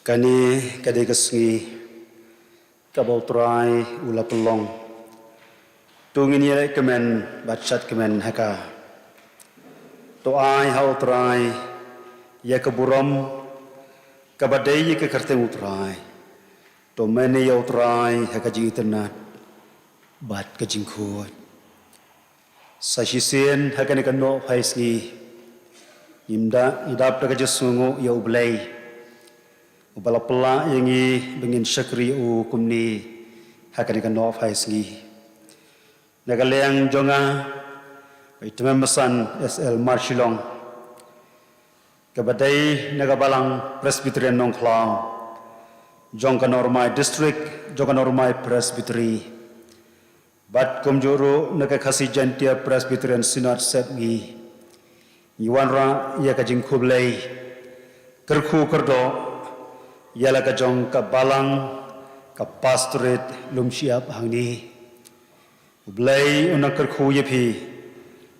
Kani kadai kesengi kabau terai ula pelong tungin yelek kemen bacat kemen haka to ai hau terai ya keburam kabadai ya kekertemu terai to meni yau terai haka jing tenat bat kejingkuat sasisen haka ni kano paisni imda idap daga jesungu ya ublai ubala pela yangi bengin syakri u kumni hakan ikan no faisgi nagaleng jonga itmen mesan SL Marshilong kabadai nagabalang Presbyterian Nongklang jongka normai district jongka normai presbytery bat kumjuru nagakasi jantia Presbyterian Synod setgi yuanra ya kajing kublai kerku kerdo ialah kajong kabalang kapastorate lumsiap hangni ublai unang kerku yepi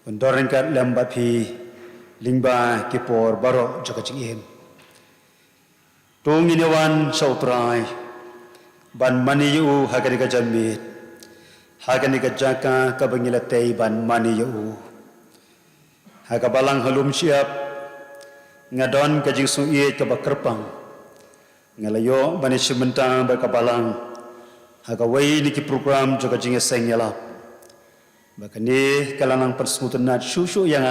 undoring kat lembat pi lingba kipor baro jakajing tung iniwan sautrai ban mani yu hagani kajamit hagani kajaka kabangilatay ban mani yu hagabalang halum siap ngadon kajing suiet kabakerpang ngalayo bani sementang berkabalang hagawai niki program juga jinge sengyala bakani kalanang persmutunat susu yang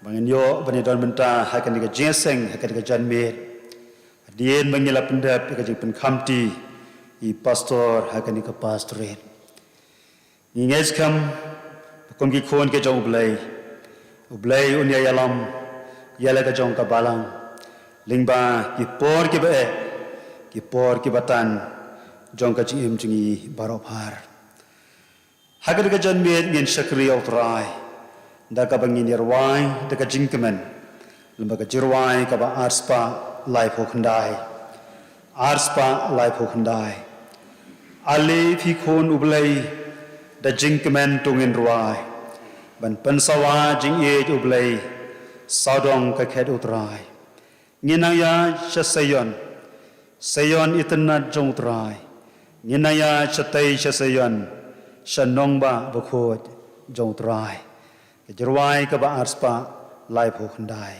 bangen yo bani don menta hakan diga jingseng hakan diga janmit adien mengila pendap diga jing penkamti i pastor hakan diga pastoret ninges kam kom ki kon ke jong ublai unya yalam yala ka jong kabalang lingba kipor ki batan jong ka jim jingi baropar hagar ka janmet ngin syakri outrai da ka bangin yarwai da ka jingkemen lamba ka jirwai ka ba arspa life hokndai ali phi khon ublai da jingkemen tungin ruai ban pensawa jing e ublai saudong ka khet outrai nginaya sayon itanat jong trai nginaya chatai sayon shanongba bakhot jong trai jerwai ka ba arspa life hokndai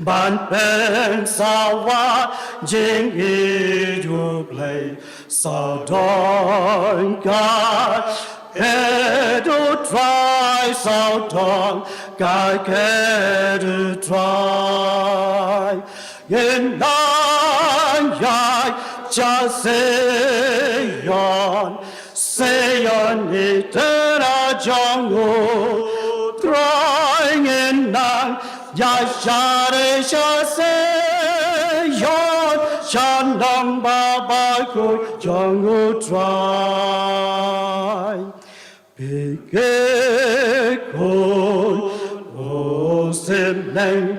ban pen sawa jing e du play so don god edu try so don god edu try yen nan yai just say on eternal jungle trying in nan ya share shase yon shandam baba ko jangu try bige ko o semneng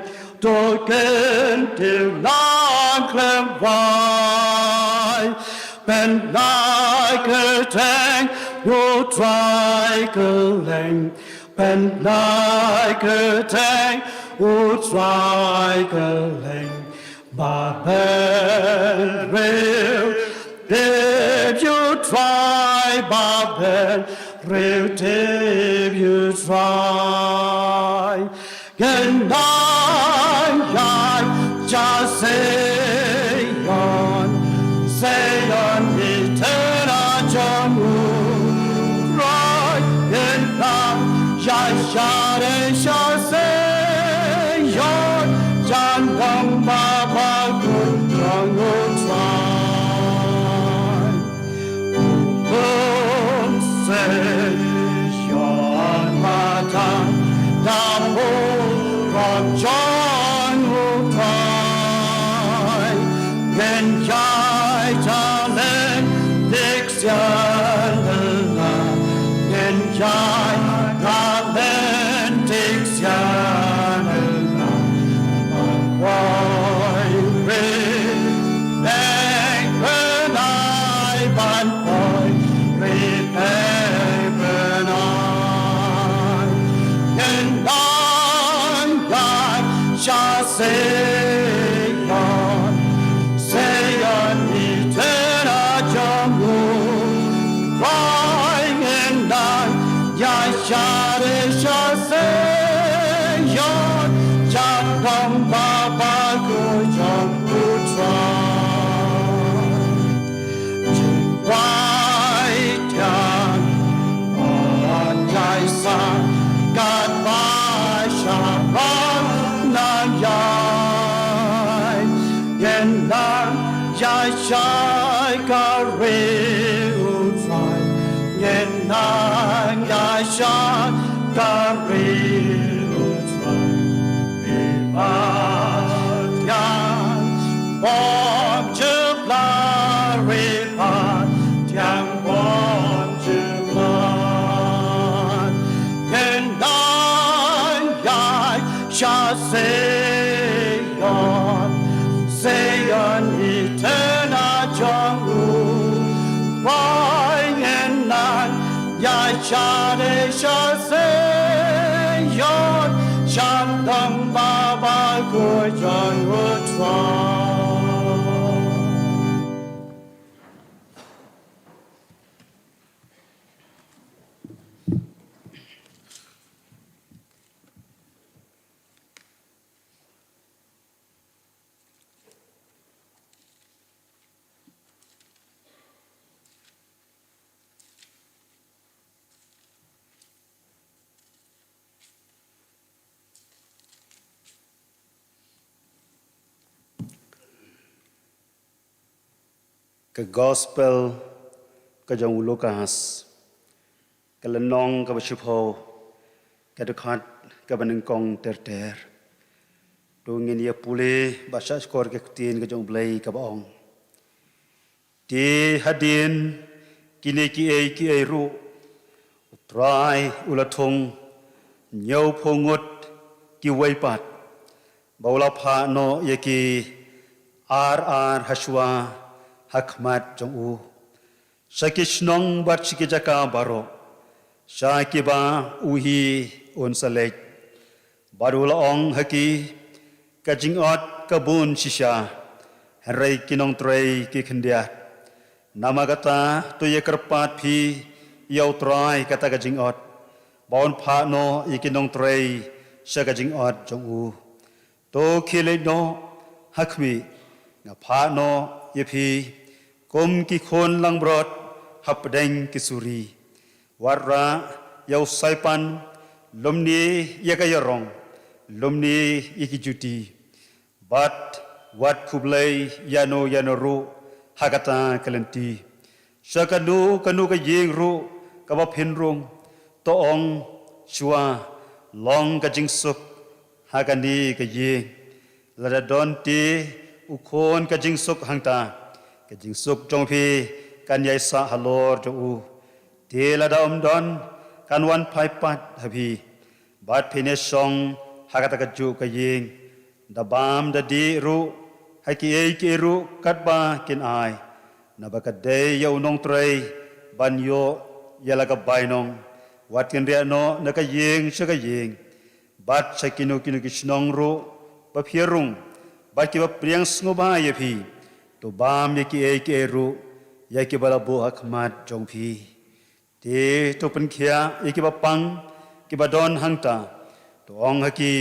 to ken til lang klem vai ben like a tank you try calling ben like a tank would strike a lane, but then will if you try, but then will if you try. Can I just say on eternal jungle, right in love, just shout and shout say. Say, Sean. jai talentik sianela wai re neng benai ban poi re benai yen dan jai sha Seyon itena jamu Crying and dying Yashare Seyon Jatam Baba Go Jamu Tran Jai Tian On Jai San God Bye Shabbat Nayai Yen Nan Jai Shai Kare Utsai Yen Nan Jai Shai Kare Utsai Vivat Yan Bom Jubla Vivat Yan Bom Jubla Yen Nan Jai Shai Seyon itena jangu Waingen nan Yashade Seyon Shandam Baba Gojan Utran ke gospel ke jong Lukas ke lenong ke basupo ke dekat ke benengkong ter dongin ia pulih bahasa skor ke ketin ke jong belai ke baong di hadin kini ki ai ru trai ulathong nyau phongot ki waipat baula pha no yaki ar haswa Hakmat jong Sakishnong bat sikijaka baro Sakiba uhi unsalek Barula ong haki Kajingot kabun sisya Harai kinong tray kikendiat Namagata tuye kerpat pi Yau tray kata kajingot Baon pa no ikinong tray Sa kajingot jong To kile no hakmi Nga pa no yepi Kum ki khon lang brot hapdeng ki suri warra yau saipan lumni yakayarong lumni ikijuti bat wat kublai yanoru hagata kalenti sakanu kanu ka yengru kaba phinrung to ong shua long ka jingsuk hagani ka yeng lada donti ukhon ka jingsuk hangta Kajing suk jong pi kan yai sa halor jong u te la da don kan wan pai pat habi bat phine song hagata ka ju ka ying da bam da di ru haki ki ru kat ba kin ai na ba ka de yo nong trei ban yo yala ka bai nong wat kin ria no na ka ying sa ka ying bat sa kinu kisnong ru ba phirung ba ki ba priang sngoba ye phi to bam yaki ru yaki bala bo hakmat jong phi te to pen khia yaki ba pang ki ba don hangta to ong haki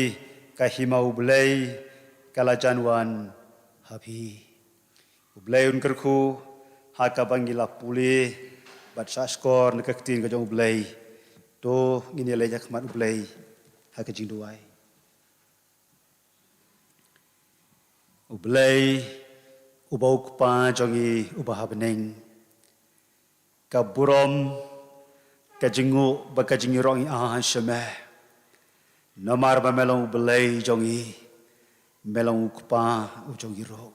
ka himau blai kala janwan hapi blai un kerku haka bangila puli bat saskor nakaktin ka jong blai to ngini le jakmat blai haka jing duai blai ubau kupa jongi ubahabneng kaburom kajingu bakajingi rongi ahashame namar ba melong belai jongi melong kupa ujongi ro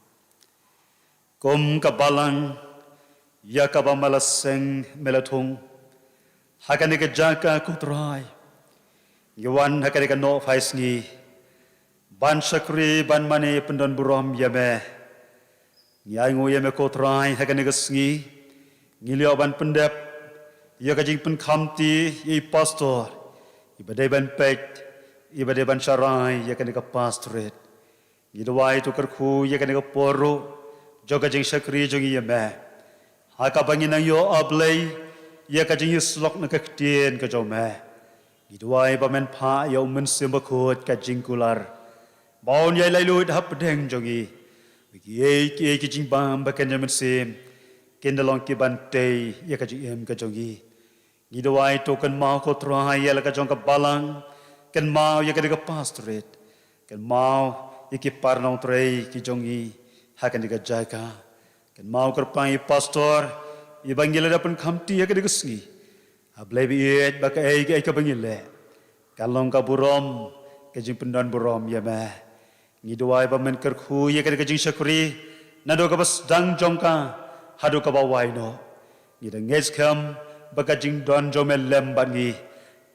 kom kabalang yakaba malaseng melatung Hakan ika jaka kutrai. Yawan hakan ika no fais ngi. Ban sakri ban mani pendon burom yame. Nyai ngu yame kutrai hakan ika sngi. Ngilio ban pendep. Ia kajing pen kamti i pastor. Ibadai ban pek. Ibadai ban syarai hakan ika pastoret. Ngidawai tu kerku hakan ika poro. Joga jing sakri jongi yame. Haka bangin ang yo ablay. Ia kajing yuslok na kakdien ka jome. Gidwai ba men pa ya umen simbakot kajing kular. Baon yai lai luit hap pedeng jongi. Bagi ei kajing bam bakan jaman sim. Kendalong ki bantay ia kajing em ka jongi. Gidwai to kan mau ko trai ya la ka jong ka balang. Kan mau ia ka pastoret. Kan mau ia ki parnong trai ki jongi. Hakan diga jaga. Kan mau kerpai pastor. Ibangila dapat kamti ya kedek sengi. Ablay biet baka ai ka bangile. Kalong ka burom kajing pendan burom ya meh. Ngidwai ba men kerku ya kedek jing syakuri. Nado ka bas dang jongka hadu ka bawai no. Ngida nges kam baka jing don jomel lembat ngi.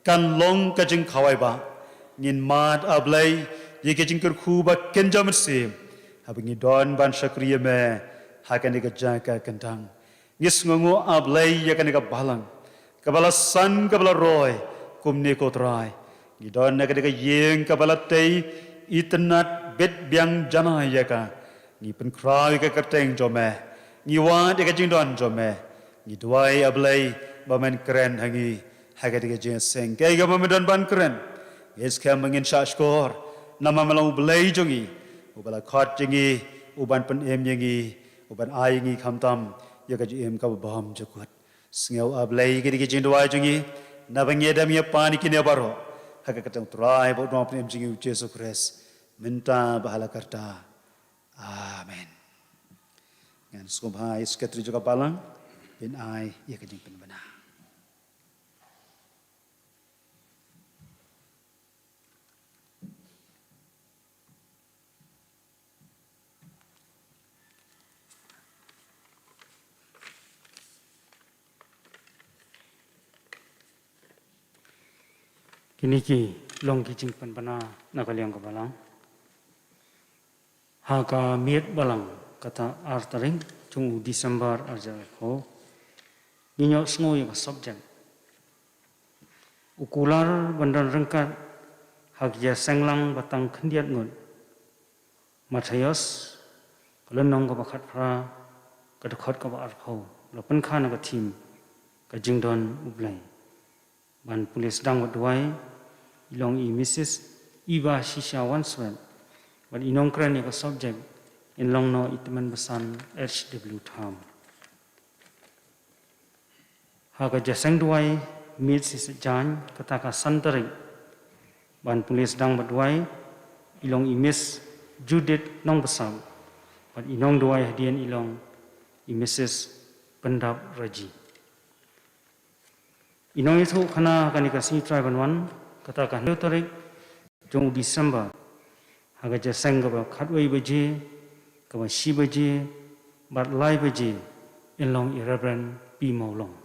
Kan long ka jing kawai ba. Ngin mat ablay ya kajing kerku ba kenja mersim. Habingi don ban syakuri ya meh. Hakan ika jangka kentang. Ngis ngungu ablay ya kan ika balang. Kabala san kabala roy. Kumni kotrai. Ngidon na kadika yeng kabala tay. Itenat bet biang jana ya ka. Ngi penkrawi ka kerteng jome. Ngiwat ika jingdon jome. Ngidwai ablay bamen keren hangi. Haga dika jing seng. Kaya ka bamen ban keren. Ngis kaya mengin syashkor. Nama malang ublay jongi. Ubala kot jingi. Uban pen em yengi. Uban ay ngi kamtam. Ya kaji em ka baham jakut. Sengau ablay kiri kiri jindwai jungi. Nabangnya damia pani kini abaro. Haka katang turai baut dua pun em jingi Yesus Kristus. Minta bahala karta. Amen. Ngan skumhai sekretari juga balang. Bin ai ya kaji penbena. Kini ki long ki jingpan bana nakaliang ka balang. Haka miet balang kata artaring tungu Disember arja ko. Ninyo sngoy ka subject. Ukular bandan rengkat hagya senglang batang kendiat ngun. Matayos kalenong ka bakat pra kadakot ka ba arkho. Lapan ka na ka team ka jingdon ublay. Ban pulis dang wadway ilong i Mrs. Iba Shisha Wanswell. But inong kren ka subject in long no iteman basan HW Tham. Haka jaseng duay mil si sejan kataka santari. Ban pulis dang badway ilong i Miss Judith nong basam. But inong duay hadian ilong i Mrs. Pendap Raji. Inong itu kana kanikasi triban one katakan tarik jong Disember haga jaseng ka khatwai baje ka shi baje bat lai baje ilong Reverend P Maulong.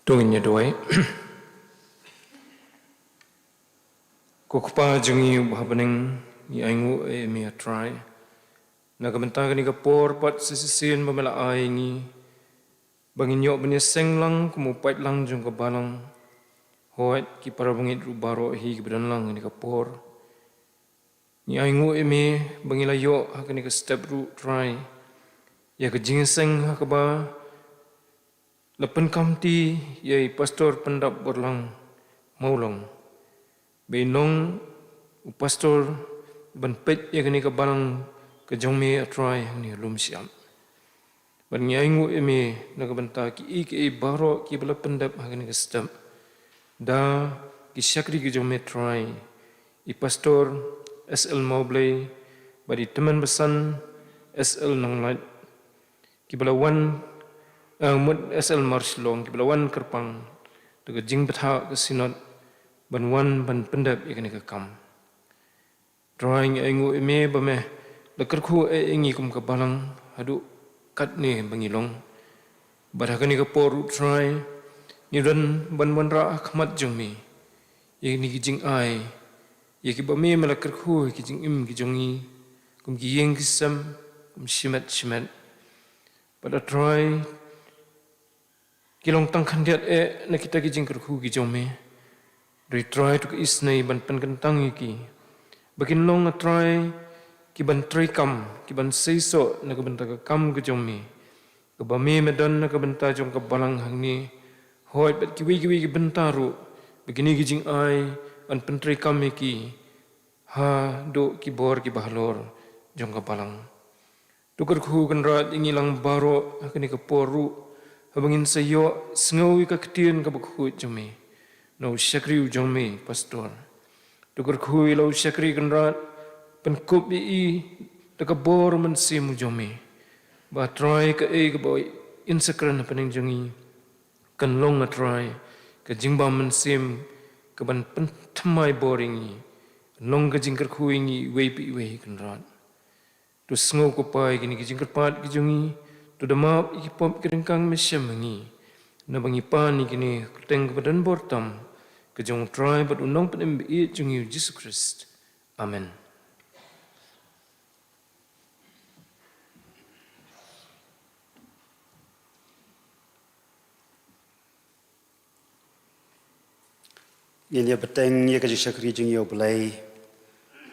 Tungin doai. Kokpa jungi hapening ni aingu mi try. Nagamenta ni kapor pat sisisin pamela aingi. Bangin yok bani senglang kumupait lang jung kabalang. Hoat ki para bangit rubaro hi kebadan lang ni kapor. Ni aingu mi bangila yok hakani ka step ru try. Ya ka jingseng hakaba lapan kamti yai pastor pendap berlang maulong. Benong pastor ban pet ya kani ka balang ka jongme atrai ni lum siam. Ban nyaingu eme nagabanta ki baro ki bala pendap hakani ka stam. Da ki syakri ki jongme try. I pastor SL Mobley badi teman besan SL Nanglat ki bala wan mud SL Marslong ki belawan kerpang daga jing betha ke sinot ban wan ban pendap ikani ke kam drawing aingu eme bame lekerku ingi kum ke balang hadu kat ni bangilong barhakani ke por try ni dan ban ra khmat jongmi ye ni jing ai ye ki bame melekerku ki jing im ki jongi kum ki yeng kisam kum shimat pada try Kilong tang kandiat na kita ki jingkar ku ki jome. Retry to isnay ban pankantang iki. Bakin long na try ki ban try kam ki ban seiso na kabanta ka kam ki jome. Kabame medan na kabanta jong kabalang hangni. Hoy bat kiwi ki bentaru. Begini ki jing ai an pentry kam iki. Ha do ki bor ki bahlor jong kabalang. Tukar ku kanrat ingilang baro hakani ka poru. Habangin sayo sengawi ka ketian ka bakhu jome no syakri jome pastor tukar khu lo syakri kanrat penkup i takabor man sim jome ba try ka ka boy insakran paning jongi kan long na try ka jingba man sim ka ban thamai boring long ka jingkar khu ingi we kanrat tu sengaw ko pai gini jingkar pat ki jongi tu damap ikipop kerengkang mesyamangi na bangipan ikini keteng kepadan bortam kejong try bat unong penembi jungi Jesus Christ. Amen. Ngini beteng ya kaji syakri jungi oblay.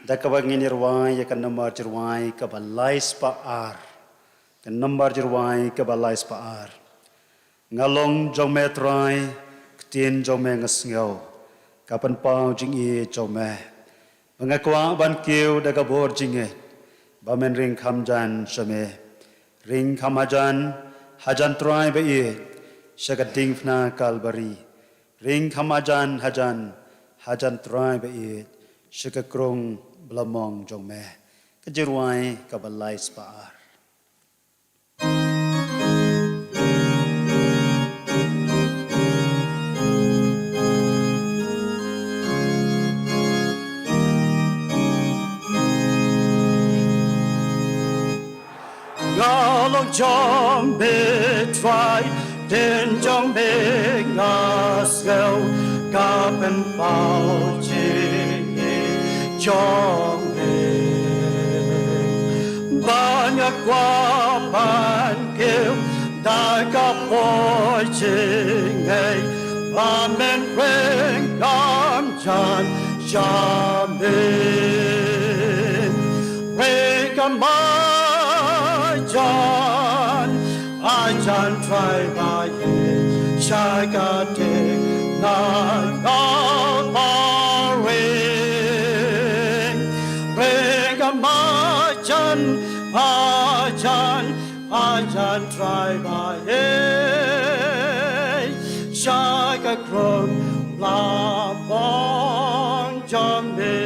Dakabag ngini ruwai ya kan namar jirwai kabalais paar. Kan nambar jirwai kabalais paar. Ngalong jome try ketien jome ngasngau. Kapan pau jingi jome. Mengakwa ban kiu dagabor jingi. Bamen ring kamjan shame. Ring kamajan hajan try ba i. Syagading fna kalbari. Ring kamajan hajan try ba i. Syagakrong blamong jome. Kajirwai kabalais paar. Ngalong jong be try den jong be ngasgau kapen pau ching jong be banyak wapan keu da kapoi ching amen reng kam chan shamen reng kam Ajan try by him, Shagate, not ring. Bring a Ajan try by him, Shagakrom, La Bong Jombe,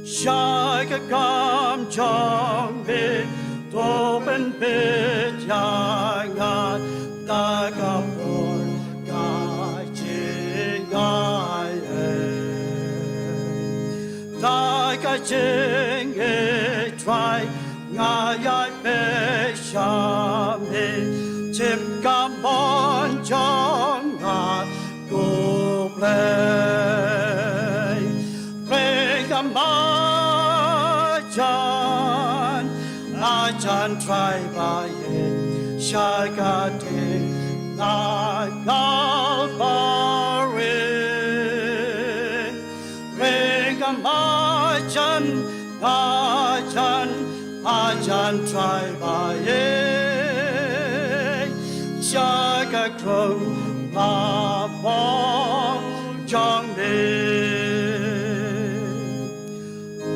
Shagakam Jombe. Topen pejangan takapor kacingay takacing try ngayay pesyamin cip kamor changa go play pray kamajan ajan try by shagate na galbare pray kamajan ajan try by Shaga Krong La Bong Jong Ne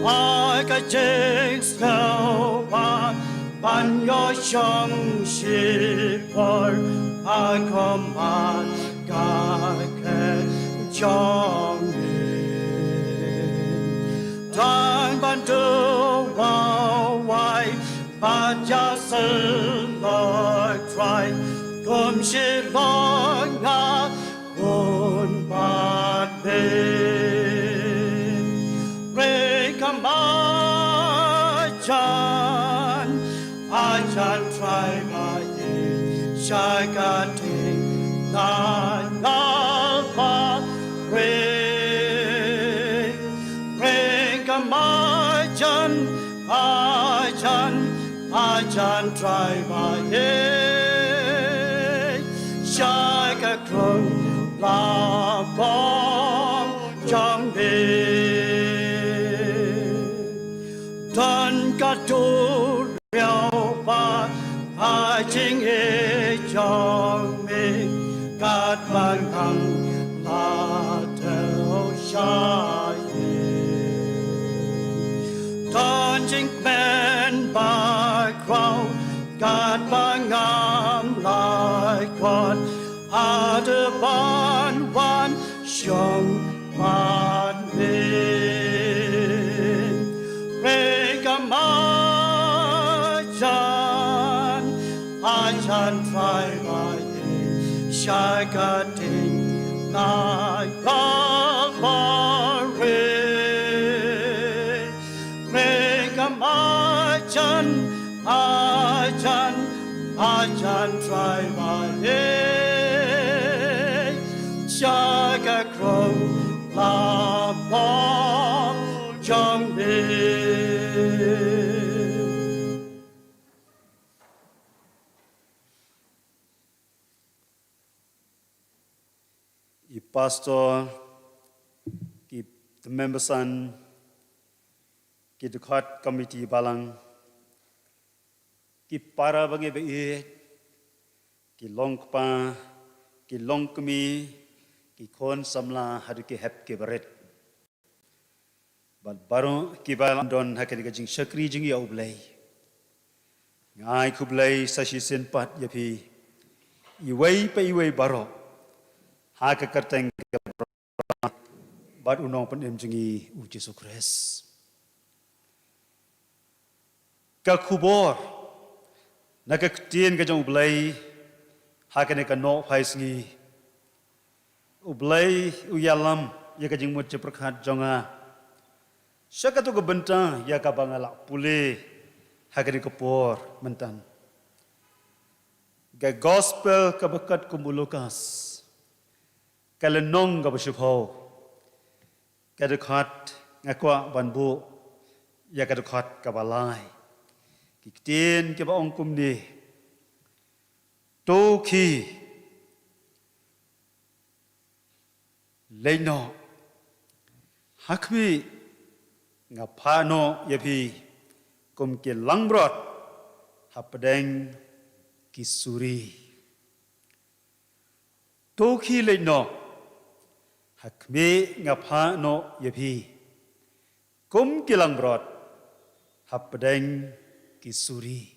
I got Jake's now Ban Yo Shong Shi Por I come on Ga Jong Ne Tang Ban Do Wow Wai Ban Ja Sen Lord Try Kom shi long nga kun bat be re kamajan ajan try by shagating na ba re kamajan ajan try by Shaga Krong La Bong Jong Be Tan Ka Tu Liao Ba A Jing E Jong Me Gat Bang Bang La Teo Sha Ye Tan Jing Men Ba Crow Gat Bang Am Lai Quan Ada Ban Wan Shong Ban Bin Regamajan Ajan Try By Shagating Nai Galbare Regamajan Ajan try by Shaga Krong La Bong Jong Be I pastor ki the members an ki the court committee balang ki para bagi be ki long pa ki long kmi ki kon samla hadu ki hep ki beret bal baro ki bal don hakani ka jing shakri jing ya ublai ngai kublai sashi sen pat ya pi I wei pa I wei baro ha ka karteng bat unong pan em jingi u Jesu Christ ka kubor nakaktian ka jong ublai hakane ka no phaisngi ublai uyalam ya ka jing mut prakhat jonga sakatu ka benta ya ka bangala pule hakane ka por mentan ga gospel ka bakat kumulukas kalenong ka basupho ka dekhat ngakwa banbu ya ka dekhat ka balai Kiktin ke ba ong kumni toki leino hakmi ngapano yapi kum ke langbrot hapadeng kisuri toki leino hakmi ngapano yapi kum ke langbrot hapadeng Kisuri.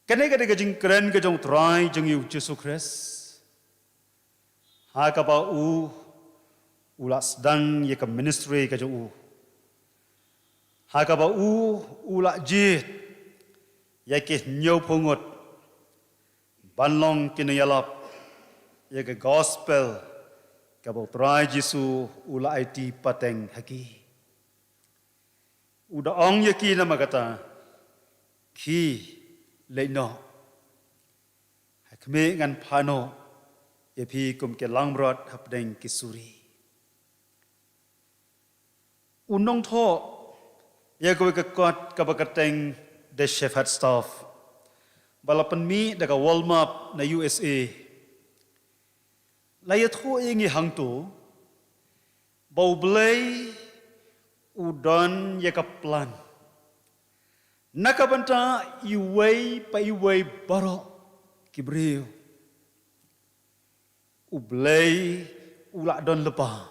Kanai jing keren ke jong try jong yu Jesu Christ. Ha ka ba ulas dang ye ka ministry ke jong Ha ka ba ula jit ye ke nyau pungut banlong kinayalap ye ke gospel ka ba try Jesu ula IT pateng haki. Uda ong yaki na magata ki leino kami ngan pano epi kum ke langrod hapdeng kisuri unong tho ya ko ke kot ka bakateng the shepherd staff balapan mi daga Walmart na USA layat ho ingi hangto bau blay udon ya kaplan nakabanta iway pa iway baro kibriyo ublay ula don lepa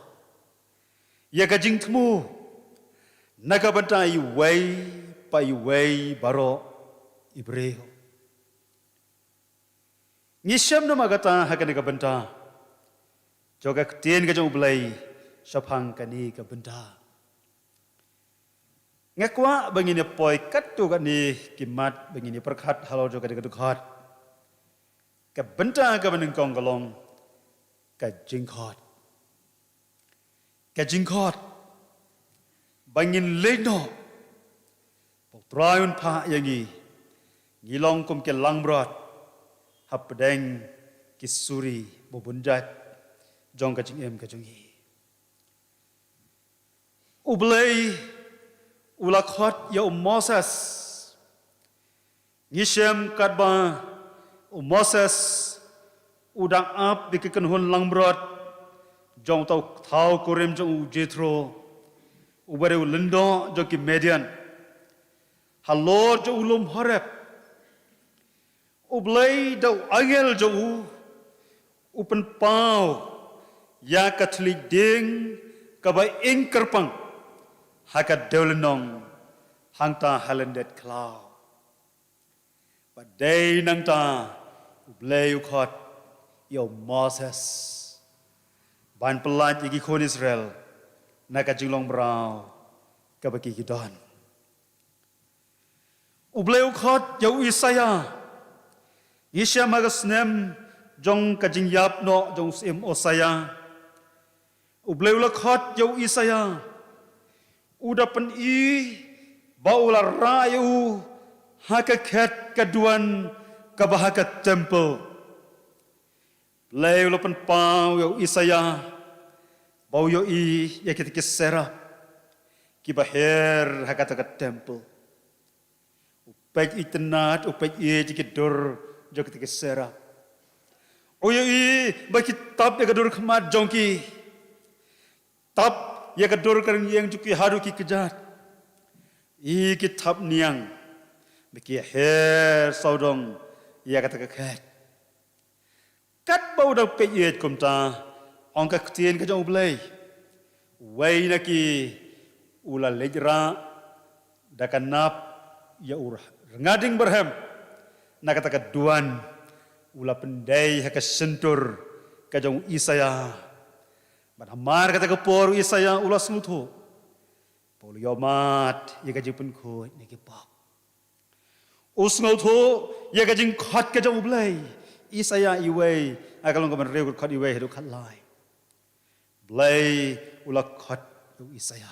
ya gajing temu nakabanta iway pa iway baro ibriyo ngisyam na magata hakan nakabanta joga ketien gajang ublay syapang kani kabanta ngakwa bangini poi kat tu kani kimat bangini perkhat halo joga dekat khat ka benta ka baneng kong kalong ka jingkhot bangin leno pok trayun pha yangi ngilong kum ke langbrat hapdeng kisuri bobunjat jong ka jing em ka jongi ublay ulakhot ya Moses ngisem kadba Moses udang ap bikikan hun langbrat jong tau thau korem jong Jethro ubare ulendo jong ki Median halor jong ulum Horeb ublay dau angel jong upen pau ya katlik ding kabai ingkerpang hakat deulenong hangta halendet klau badai nangta ublay ukot yo Moses ban pelat igi kon Israel naka jinglong brau kabaki kidon ublay ukot yo Isaya Isya magasnem jong kajing yap no jong sim Osaya ublay ukot yo Isaya udapan baula rayu hakakat kaduan kabahakat temple leu lapan pau yo Isaya bau yo ya kita sera kibaher hakakat temple upek itenat upek dikidur jo kita sera oyo bagi tab ya kadur kemat jongki tab ya kadur kareng yang juki haru ki kejat kitab niang beki her saudong ya kata kekat kat bau dak pe yet kumta ongka ktien ka jong blay wai naki ula lejra dakanap ya ur ngading berhem na kata keduan ula pendai haka sentur ka jong Isaya Manamar kata kepor Isaya ulas ngutu. Polo yomat ya gajing pun ko ni kipak. Us ngutu ya gajing khat ka jong ublay. Isaya iway akalong kaman rew khat iway hedu khat lai. Blay ulak khat yo Isaya.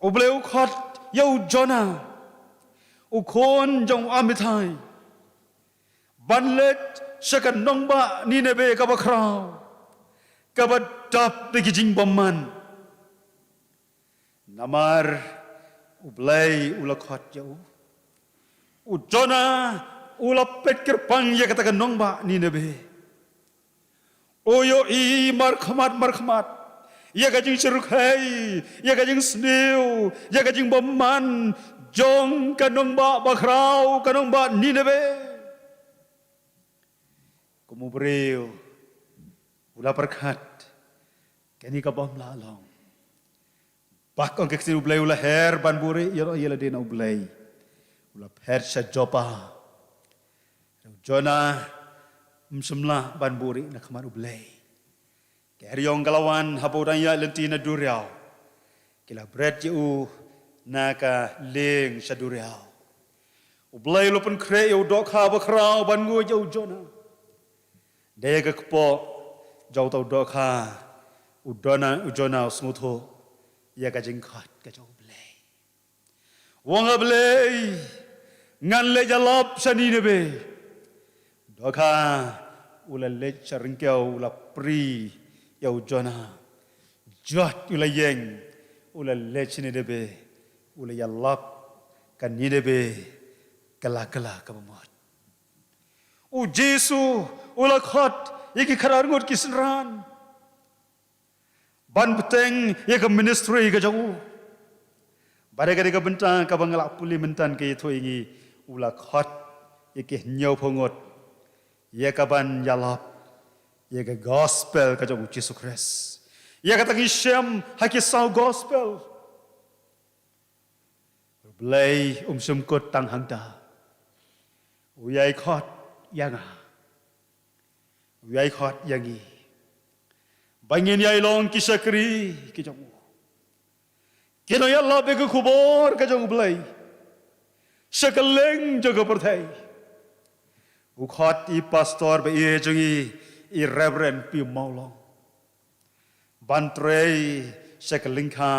Ublay khat yo Jonah. Ukon jong Amitai. Banlet syakan nongba Ninebe kabakrau. Kabadap begijing baman. Namar ublay ulakhat jauh. Ujona ulapet kerpang ya katakan nongba Ninebe. Oyo markhamat. Ya gajing serukhai, ya gajing snew, ya gajing baman. Jong kanongba bakrau kanongba Ninebe. Kumubreo ula perkat kini kabam lalong bakong keksi ublay ula her banburi yero yela dina ublay ula her sajopa jona msemla banburi na kamar ublay keryong kalawan hapudan ya lentina duriau kila bread yu naka ling saduriau ublay lu pun kre yu dokha bakrau bangu jau jona dega kepo jauh tau dokha ujona smutho ya gajing khat ka jau blay wong blay ngan le jalap sani nebe doka ula lech ringkau ula pri yau jona jot ula yeng ula lech ni debe ula yalap kan ni debe kala kabamot u Jesu ula khot yeki kharar ngot kisran ban peteng yeka ministry ka jau bare ka bentang ka bangala puli mentan ke thoingi ula khot yeki nyau phongot yeka ban yalap yeka gospel ka jau Jesu Christ yeka tangi shem hakisau gospel blai sumkot tang hangta uyai khot yanga uyai khot yangi bangin yai long kisakri ki jong kino ya la be ku bor ka jong blai sakaleng jaga perthai u khot i pastor be ye jongi i reverend pi maulong bantrei sakaleng kha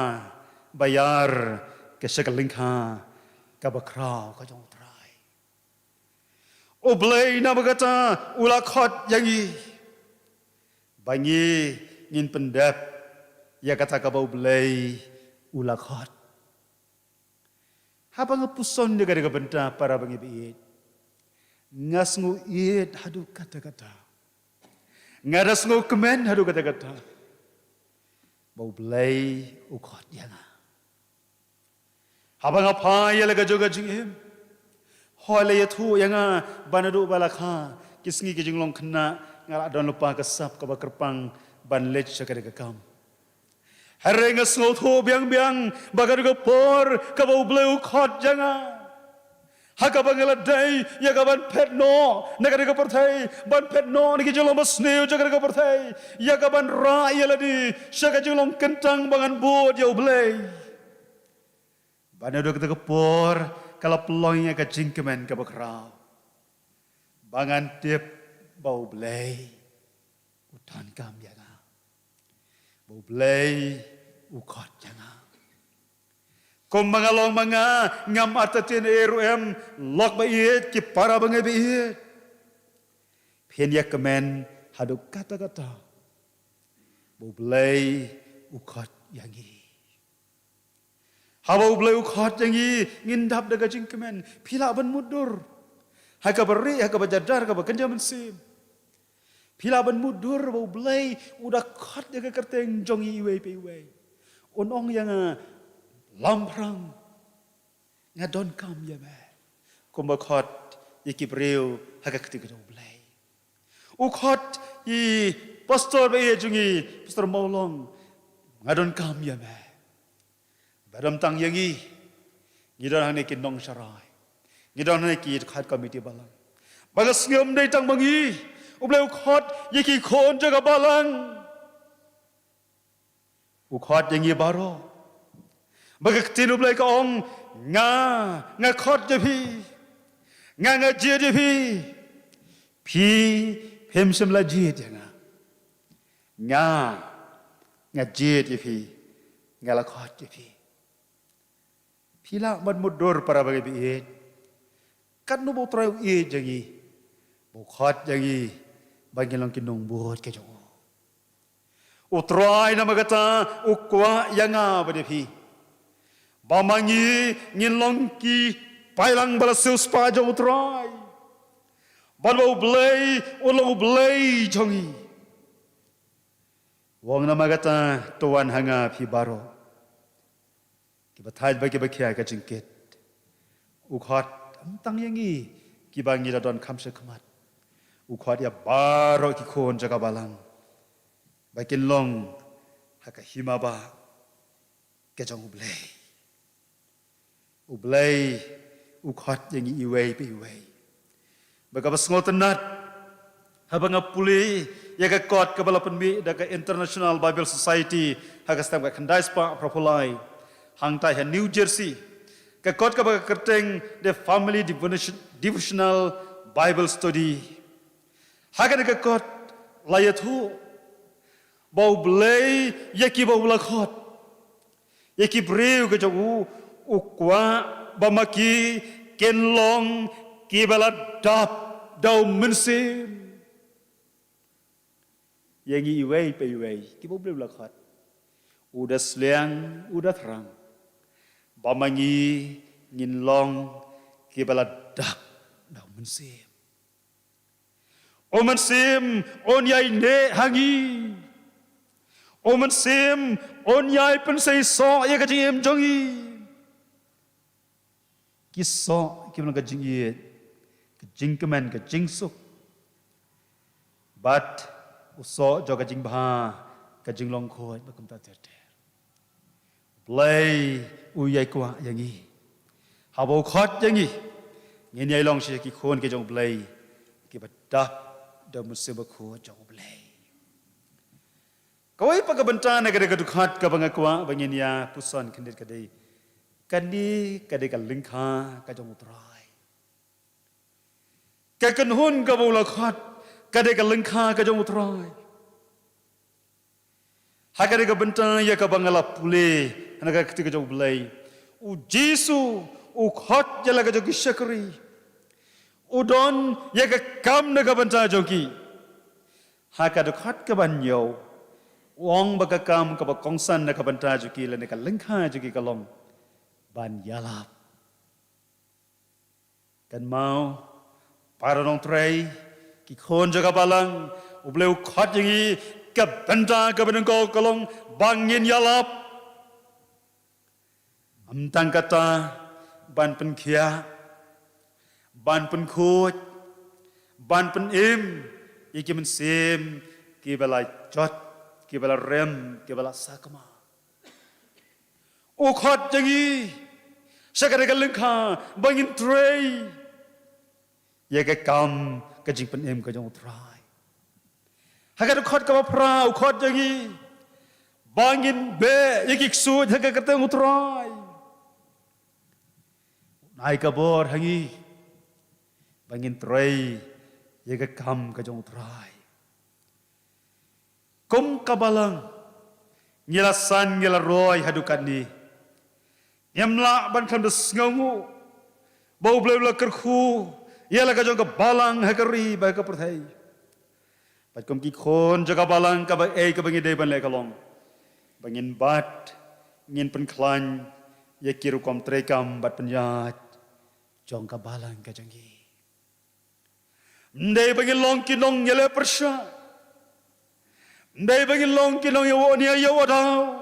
bayar ke sakaleng kha ka bakrao ka jong trai o blai na bagata ula khot yangi bangi ngin pendap ya kata ka bau blai ula khot habang puson de ga benta para bangi biit ngas ngu iet hadu kata-kata ngaras ngu kemen hadu kata-kata bau blai u khot yanga habang apa ya laga joga jingim hole ya thu yanga banadu balakha kisngi ki jinglong khna ngala don lupa kesap ka bakerpang ban lech sakade ka kam hereng sngo thu biang bagar ka por ka bau bleu khot janga haka bangala dai ya ka ban phet no nagade ka porthai ban phet no ni ki jolom sneu jagade ka porthai ya ka ban ra ya ladi saka jolom kentang bangan bod ya blei banado ka por kala peloingnya ka jingkemen ka bakrau bangan tip bau blei utan kam yanga bau blei ukot yanga kom mangalong manga ngam atatin eruem lok ba iet ki para bangai ba iet pen ya kemen hadu kata-kata bau blei ukot yangi habau blei ukot yangi ngindap daga jingkemen pila ban mudur haka beri haka bajadar haka bakenja mensim pila ban mudur bau blai udah khot ya ke kerteng jong iwe pe iwe onong yang lamprang ngadon kam ya ba kumba khot iki breu haka ketika jong blai u khot i pastor be jungi pastor maulong ngadon kam ya ba badam tang yangi ngidon hane kinong sarai ngidon hane ki khat committee balang bagas ngom dei tang bangi ubleu khot yiki khon jaga balang u khot yangi baro bagak tin ublei ka ong nga khot je phi nga je je phi phem sem la je janga nga je je phi nga la khot je phi pila man mudur para bagi biit kan no bo trai e jangi bo khot jangi bagi lang kinong buot ke jong o trai na magata o kwa yanga bade phi ba mangi ngin long ki pailang bala sil spa jong trai ban bo blei o lo blei jongi wong na magata tuan hanga phi baro kibathaj bagi bakhya ka jingket ukhot tang yangi kibangi da don khamse khamat ukhot ya baro ki khon jaga balang bakin long haka himaba ke jong ublei ukhot yangi iwei pe iwei baga basngotenat habanga puli ya ka kot ka bala penmi da ka International Bible Society haka stam ka khandai spa propolai hangtai ha New Jersey ka kot ka baga kerteng the family devotional Bible study haga ka kot layathu bau blei yaki bau lakhot yaki breu ka jogu ukwa bamaki kenlong ki bala dap dau mensim yang iwei pe iwei kita boleh belakang udah seliang udah terang bamangi ngin long kita dak dau mensim o mensim on yai ne hangi o mensim on yai pensai so ya kajim jongi kisah kita nak kajing kajing keman kajing suk bat usok jo kajing bah kajing long khoi bakum ta ter play uyai kwa yangi habo khot yangi ngin yai long shi ki khon ke jong play ki badap da musse ba kho jong play kawai pagabanta na kada khat ka bangakwa bangin ya puson kendit kadai kadi kadai ka lingkha ka jong utrai ka kan hun ka bola khat kadai ka lingkha ka jong utrai ha kadai ka banta ya ka bangala pule ana ka ketika jong belai u jisu u khat jala ka jong shakri u don ya ka kam na ka banta jong ki ha ka khat ka ban yo wong ba ka kam ka ba kongsan na ka banta jong ki la na ka lingkha jong ki ka long ban yalap kan mau para nong tray ki khon jaga balang ubleu khat yangi ka banta ka beneng ko kolong bangin yalap amtang kata ban pen khia ban pen khoj ban pen im iki men sim ki bala chot ki bala rem ki bala sakma o khat jangi sakare ka lengkha bangin tray ye ka kam ka jing pen em ka jong try haga khat ka pra o khat jangi bangin be ye ki su haga ka teng try nai ka bor hangi bangin tray ye ka kam ka jong try kum ka balang ngila san ngila roy hadukan ni Yamla ban kan des ngangu bau bela kerku ialah ka jong ka balang hakari ba ka perthai pat kom ki khon jaga balang ka ba ka bangi dei ban le kalong bangin bat ngin pen klan ye kiru kom trekam bat penyat jong ka balang ka jangi ndei bangin long kinong yele persya ndei bangin long kinong yo ni yo wadau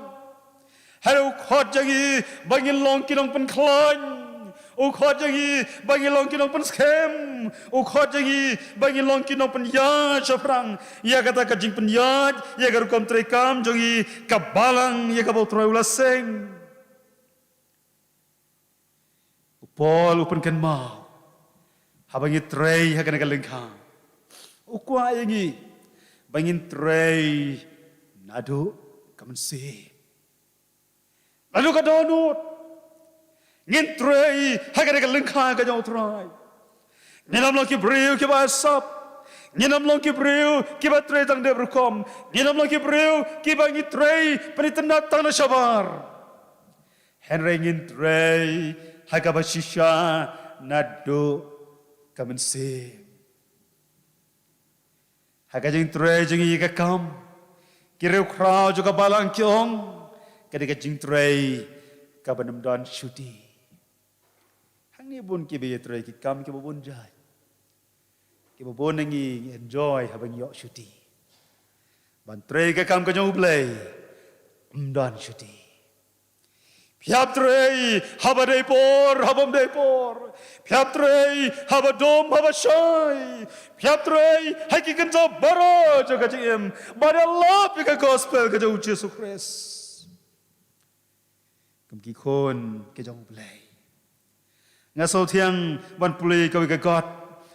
Hello khot jangi bangin long kinong pen klan o khot jangi bangin long kinong pen scam o khot jangi bangin long kinong pen ya chafrang ya kata ka jing pen ya gar kom trekam jangi ka balang ya ka bau troula seng Paul open kan mau habangi trei ha kana ka lengkha o kwa yangi bangin trei nadu kamen se Lalu ka donut ngin trei hagare ka lengkha ka jong trai nginam long ki breu ki ba sap nginam long ki breu ki ba trei tang de brukom nginam long ki breu ki ba ngi trei penitna tang na sabar henry ngin trei haga ba shisha nado kamen se haga jing trei jing i ka kam ki reu krau juga balang kyong ketika jing tray ka banam don shuti hang ni bun ki be tray ki kam ki bun jai ki bun ngi enjoy habang yo shuti ban tray ka kam ka jong play don shuti phiap tray haba dei por habam dei por phiap tray haba dom haba shai phiap tray hai ki kan jo baro jo ka jim bara love ka gospel ka jo Jesus Christ Kum ki khon ke jong play nga so thiang ban play ka God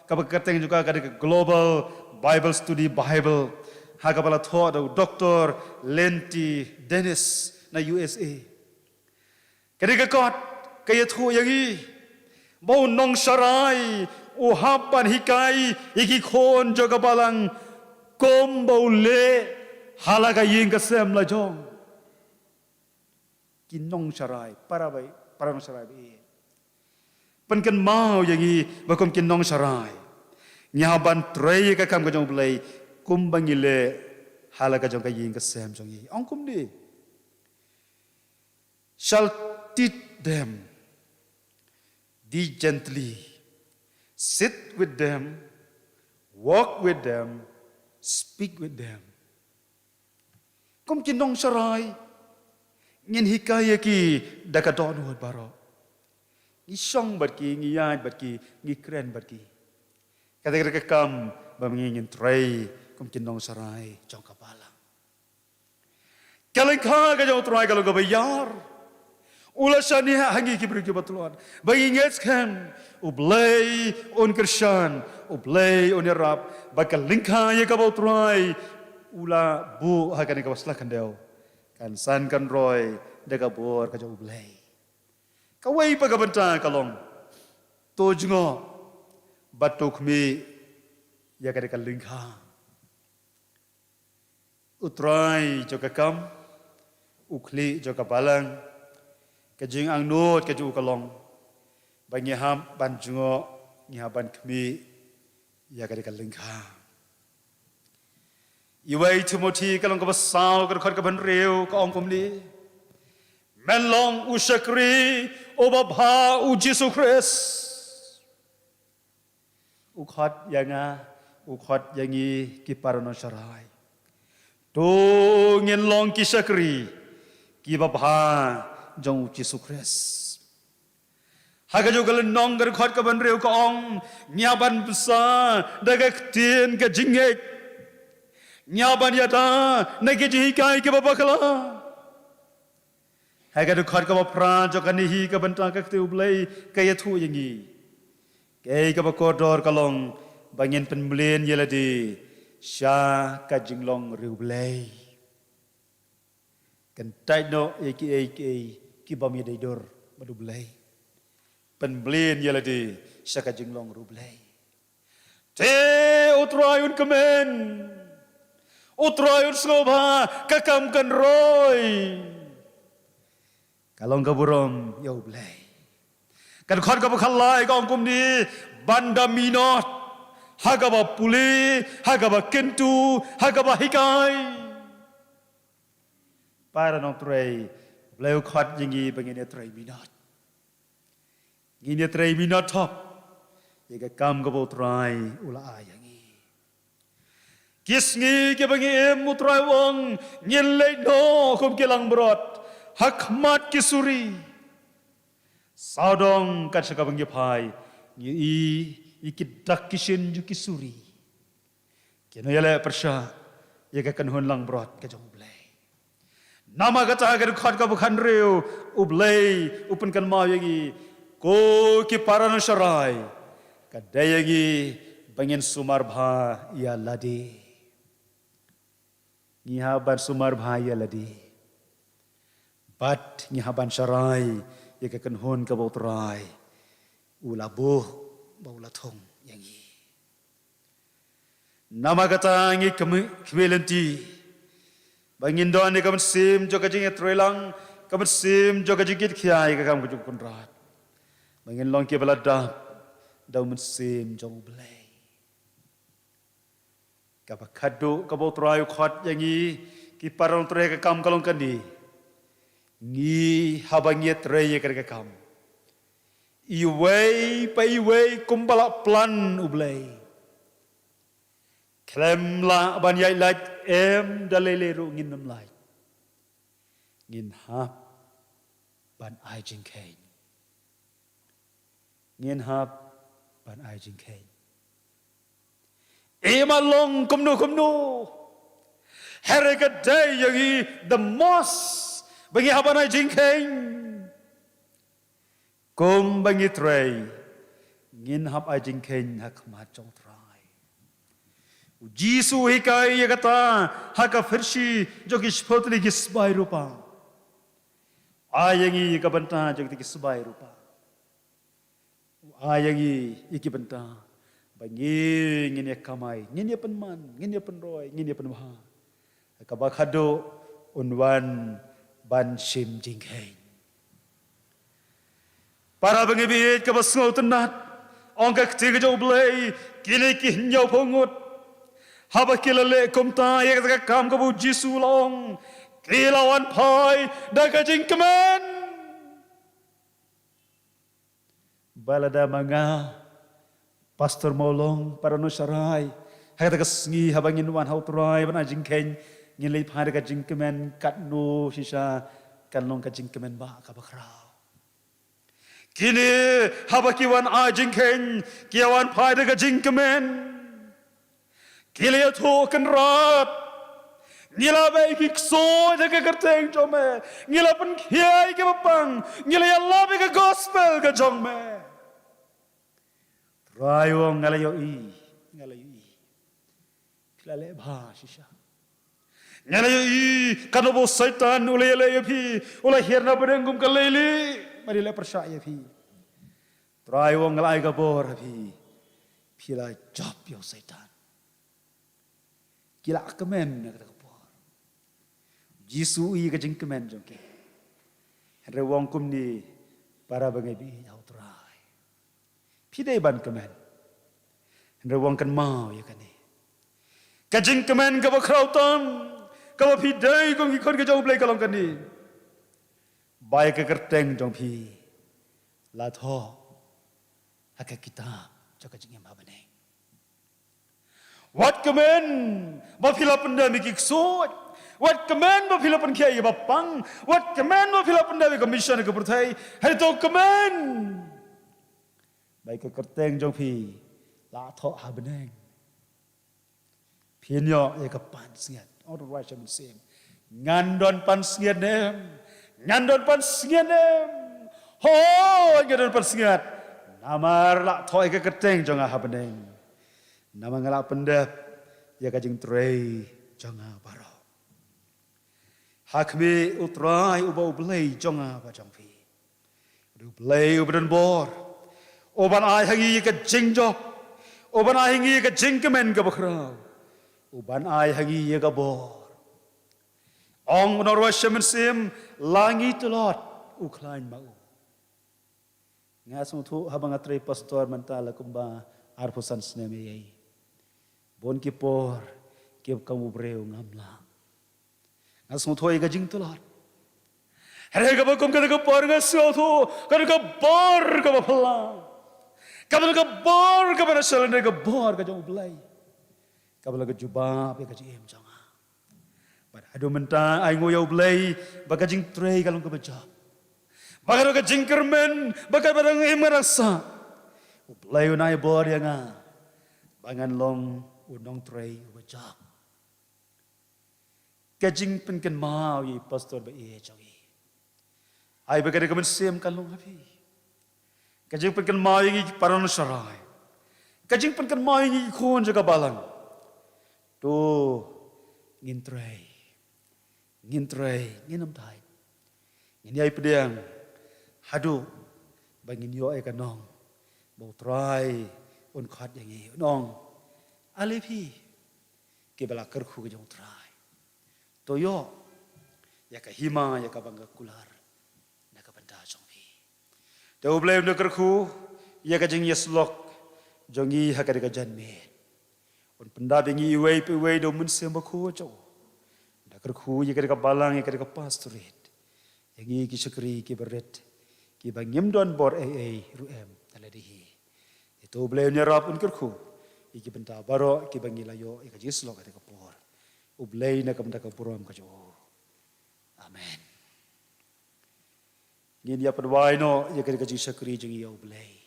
ka ba kateng juga ka global Bible study Bible ha ka bala tho do Dr. Lenti Dennis na USA ka God ka ye thu yangi bo nong sarai o hapan hikai iki khon jo ka balang kom bo le hala ka ying ka sem la jong kinong sarai para nong sarai be pen kan mau yangi bakom kinong sarai nyaban tray ka kam ka jong blai kum bangile hala ka jong ka yin ka sem jong yi ong kum ni shall teach them be gently sit with them walk with them speak with them kum kinong sarai ngin hikaya ki dakadon hod baro ngi song bat ki ngi yai bat ki ngi kren bat ki kata kam bamingin tray kum kinong sarai jong kapala kaleng kha ka jong tray kalau ka bayar ulasani hangi ki beri batluan bagi ngeskan ublay on krishan ublay on rap bakal lingkha ye ka tray ula bu hakani ka wasla kandeo kan san kan roy deka bor ka jong ublay kawai pa ka banta kalong to jungo batuk mi ya ka deka lingkha utrai jo ka kam ukli jo ka balang kajing ang not kaju kalong bangi ham ban jungo nya ban kmi ya ka lingkha iwai timothy kalong ka basau ka khot ka ban reu ka ong kum ni men long usakri obabha u jesus christ u khot yanga u khot yangi ki parano sarai to ngin long ki sakri ki babha jong Jesus Christ. Haga juga lenong gar khot ka ban reu ka ong nyaban besar daga tien ka jingek nyaban yata nage ji kai ke babakala. Haga du khot ka pra jo ka ni ka ban ta ka te ublai ka yathu yangi. Ke ka ba kodor ka long bangin penblen yeladi sha ka jinglong reu blai. Kan tai no eki ki bam ye dor madu blai penblen yeladi saka jinglong rublai te utrayun kemen utrayun sloba kakam kan roy kalong kaburom ya ublai kan khot ka bakhalai ka ongkum ni banda minot hagaba puli hagaba kentu hagaba hikai para nong tray Beliau khot jingi bangin tray minot. Gini tray minot top. Jika kam kabo tray ula ayangi. Kisngi ke bangin mutray wong nyelai no kum kelang berot. Hakmat kisuri. Saudong kat saka bangin pai. Nyi ikit dak kisin ju kisuri. Kena yale persya. Jika kan hun lang berot kajong belai. Nama kata agar khot ka bukan reu ublay upan kan mau yagi ko ki parano sarai kadayagi bangin sumar bha ya ladi ngihaban sumar bha ya ladi bat ngihaban sarai ya kan hon ka bautrai ulabuh baula thong yangi nama kata ngi kemilenti bangin doan ni kamu sim jo kajing etrelang kamu sim jo kajing kit kiai ka kamu kujuk kunrat bangin long ki balada dau men sim jo blai ka bakado ka bo trai khot yangi ki parong tre ka kam kalong kandi ngi habangi tre ye ka kam iwei pai wei kumbala plan ublai Klem la ban yai lait em dalele ru ngin nam lai ngin hap ban ai jing kain ngin hap ban ai jing kain ema long kumnu here ka day yagi the most bangi haban ai jing kain kum bangi tray ngin hap ai jing kain hakmat chong tray Jisu hikai ya kata haka versi jogi spotli gisbai rupa ayangi ka banta jogi gisbai rupa ayangi iki banta bangi ngini kamai ngini penman ngini penroy ngini penbaha ka bakado unwan ban sim jingkai para bangibit ka basngau tenat ong ka tiga jo blai kini ki nyau pongut haba kilale komta ya ka kam ka bu jisu long kilawan pai da ka jingkemen balada manga pastor molong para no sarai hai ta ka sngi habangin wan hau trai bana jingken ngilai pai da ka jingkemen kat no sisa kan long ka jingkemen ba ka bakrau kini haba kiwan a jingken kiawan pai da ka jingkemen kilia to kan rat ngila bai ki so da ka kerteng jome ngila pen khiai ke bapang ngila ya labi ka gospel ka jome rayo ngalayo i pilale bha shisha ngalayo i kanobo saitan ulele phi ula hirna berengum ka leli mari le persaya phi rayo ngalai ka bor phi pila job yo saitan kila kemen kata kapor Jisu i ka jing kemen jongke re wong kum ni para bangai bi au trai pidai ban kemen re wong kan mau ya kan ni ka jing kemen ka bakrau ton ka pidai kong ki kon ka jau blai kalong kan ni bai ka kerteng jong pi la tho haka kita jaka jing ma bane Wat kemen bapila penda mikik sot. Wat kemen bapila pen kiai bapang. Wat kemen bapila penda mi commission ke pertai. Hari to kemen. Baik ke kerteng jong pi la tho ha beneng. Pinyo ye ke pan siat. All the right I'm saying. Ngandon pan siat nem. Ngandon pan siat nem. Ho ngandon pan siat. Namar la tho ke kerteng jong ha beneng. Nama ngalak pendep ya kajing trei jonga baro. Hakmi utrai uba ublei jonga bajangpi. Ublei ubdan bor. Oban ai hangi ka jingjo. Oban ai hangi ka jingkemen ka bakrau. Oban ai hangi ka bor. Ong norwashem sim langi telot uklain mau. Ngasung tu habang atrei pastor mentala kumba arpusan senemi. Bon ki por ki kamu breu ngamla ngasung thoi ga jing tulot here ga bakom ka por ga so tho ka bor ka phla ka bor ka bana shalne ga bor ka jong blai ka ga juba pe ka jim janga bar adu menta ai ngoyo blai ba ka jing trei ka long ka baja ba ka jing kermen ba ka barang emarasa blai unai bor ya nga bangan long unong trei ubajak kajing pen kan mau yi pastor ba e chawi ai ba ka kamen sem kan long hapi kajing pen kan mau yi paran sarai kajing pen kan mau yi khon jaga balang to ngin trei nginam thai ngin ai pediang hadu bangin yo ai kanong bo trai un khat yang ngi nong Alepi ke bala kerku ke jong trai toyo ya ka hima ya ka bangga kular na ka banda jong pi te oblem de kerku ya ka jing yeslok jongi ha ka de ka janme un penda bingi wei pe wei do mun sem ko jo da kerku ya ka de ka balang ya ka de ka pastorit yangi ki sekri ki beret ki bangim don bor ruem aladihi itu oblem nyarap un kerku iki benta baro ki bangilayo ika jislo ka kapor ublei na kamda ka puram ka jo amen ngin ya padwai no ya ka jisakri jingi ya ublei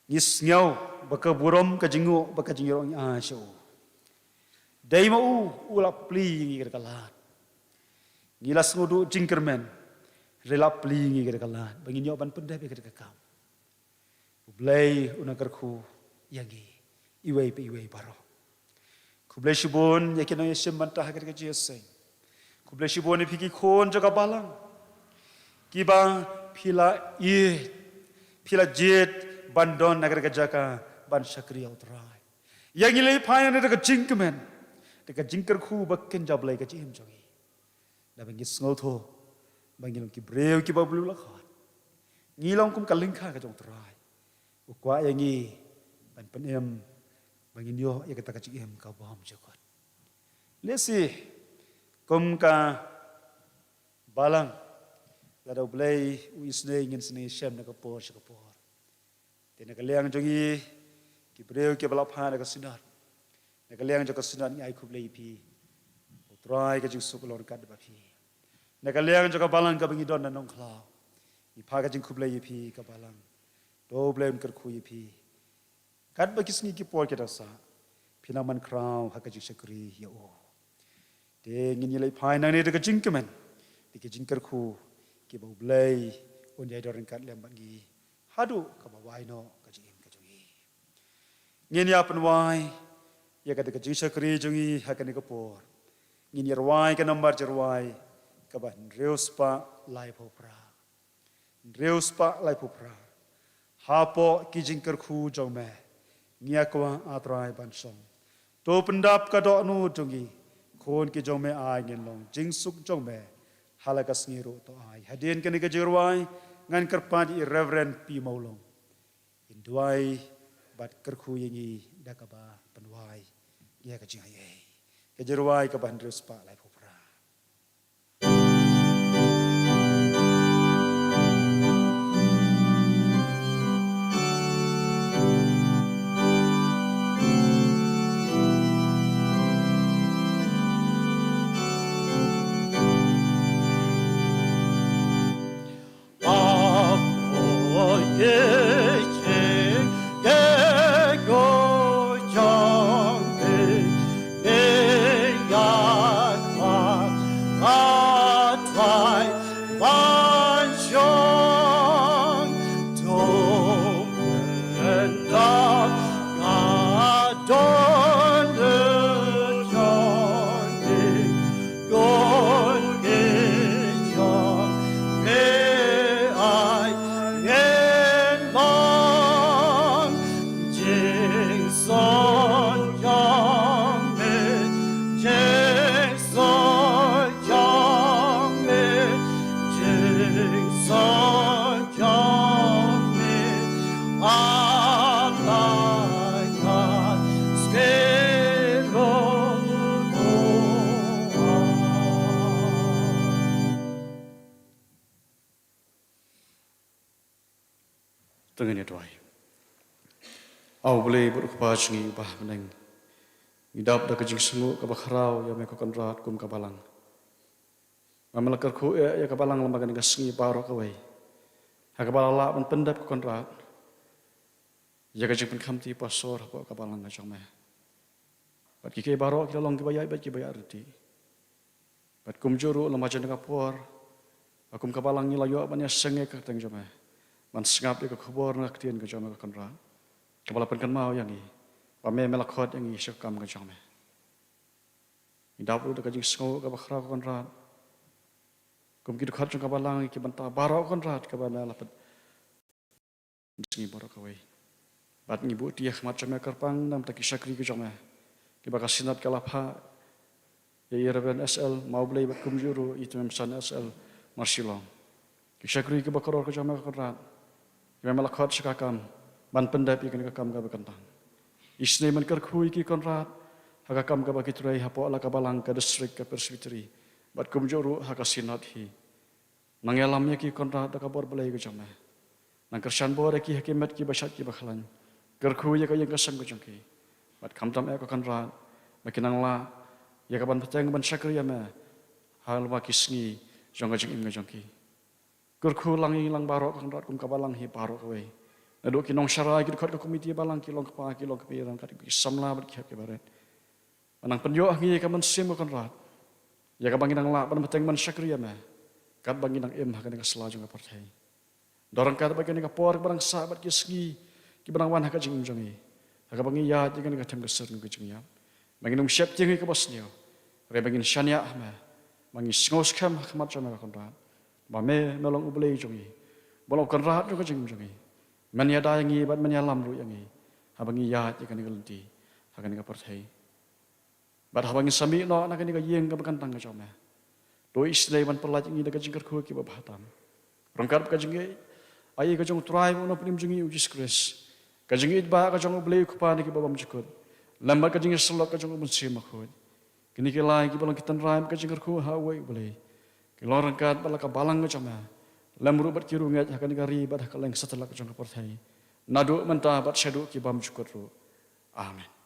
ngis nyau baka buram ka jingu baka jingiro nya sho dai mau ulap pli ngi ka kalat ngilas ngudu jingkermen relap pli ngi ka kalat bangin yo ban pendai ka kam ublei unakarku yagi iwei baro kublai shibon yakino yesem mantah ka jeseng kublai shibon phiki khon jaga balang kiba phila jet bandon nagar ka jaka ban sakri outrai yang ilai phaya ne ka jingkemen ka jingker khu bakken jablai ka jim jogi da bangi snotho bangi ki breu ki bablu la khat ngilong kum kalingkha ka jong trai ukwa yangi ban penem bangin yo ya kata kacik em kau bohong jokot lesi kum ka balang lada ulai uisne ingin seni shem na kapor tena kaliang jongi kibreu ke balapha na kasinar na kaliang jo kasinar ngai kublei pi utrai ka jing sukulon kad ba pi na kaliang jo ka balang ka bangi don na nong khlau ni pha ka jing kublei pi ka balang do blame kar khu pi kad ba kisni ki por ke dasa pinaman kraw haka jing sakri ya o de ngin yelai phai na ne de ka jing kemen de ke jing kar khu ki ba blai on yai dorin kad lem bangi hadu ka ba wai no ka jing ka jongi ngin ya pen wai ya ka de ka jing sakri jongi haka ne ka por ngin yar wai ka number jar wai ka ba reuspa lai popra hapo ki jing kar khu jong me ngia kwa atrai ban song to pendap ka do nu jongi khon ki jong me ai ngin long jing suk jong me halakas ngiru to ai hadien kan ka jirwai ngan karpa di reverend pi maulong induai bat kar khu yengi dakaba penwai ya ka jing ai ka jirwai ka ban respa lai popra Tengah ni tuai. Au boleh berubah jengi ubah meneng. Ngidap dah kejing senguk ke bakharau yang mereka konrat kum kabalang. Mamelakar ku ya kabalang lembaga ni kesengi barok kawai. Hakabalala men pendap ke konrat. Ya kejing penkamti pasor apa kabalang ngacang meh. Bat kike barok kita long kibayai bat kibayai arti. Bat kum juru lembaga ni kapur. Akum kabalang ni layu apa ni sengek ke teng jomeh. Man sengap dia ke kubur nak tian ke jomeh ke konrat. Kepala penkan mau yang ni. Pame melakot yang isu kam ke jomeh. Idap lu dah kejing senguk ke bakharau ke konrat. Kum kidu khat jong kabalang ki banta barok konrat ke bana lapat. Sengi barok kawai. Bat ngibu dia khmat jomeh kerpang nam tak kisakri ke jomeh. Ki bakasinat kalapha. Ya Reverend SL mau beli bat kum juru itu memsan SL Marsilong. Kisakri ke bakaror ke jomeh ke konrat. Memang lakot sekakam, ban pendap ikan kakam ka bekantang. Isne man kerkhui ki konrat, hakakam ka bagi turai hapo ala kabalang ka distrik ka perswiteri, bat kumjuru hakasinat hi. Nangelamnya ki konrat dakabor belai ke jamah. Nang kersan bor ki hakimat ki basat ki bakhalan. Kerkhui ka yang kasang ke jangki. Bat kamtam ka konrat, makinang la ya kaban petang ban sakri ya me. Hal wa kisngi jong jing im jangki. Kurku langi lang barok konrat kum kabalang hi barok we. Nado kinong syarai ki dekat ke komiti balang kilong kepa kilong kepiran kat ki samla ber ki baret. Manang penjo ngi ka men sim konrat. Ya ka bangin nang la ban beteng man sakriya me. Kat bangin nang em hakan ka selaju ka partai. Dorang kat bangin ka por barang sa ber ki sgi ki barang wan ha ka jing jongi. Ha ka bangin ya jingan ka tem ka ser ngi jing ya. Bangin nang syap jing ka bosnio. Re bangin syania me. Bangin ngos kam khmat jama konrat. Bame melong ublei jongi. Bolong konrat jo ka jing jongi. Man ya da yangi bat man ya lam ru yangi. Habangi ya ikan ni galenti. Hakan ni ka partai. Bat habangi sami no nak ni ka yeng ka bekantang ka jome. Do islay man perlaj ngi da ka jingkar ku ki babatam. Rongkar ka jingi ai ka jong try mo no prim jingi ujis kres. Kajing itba kajong ubli kupa ni kibabam cikut. Lambat kajing selok kajong ubensi makut. Kini kilai kibalang kitan raim kajing kerku hawai ubli. Kilorang kat bala kabalang kajama. Lamru bat kiru ngat hakan gari bat hakaleng setelah kajong keportai. Nadu mentah bat syadu kibam cikut ru. Amin.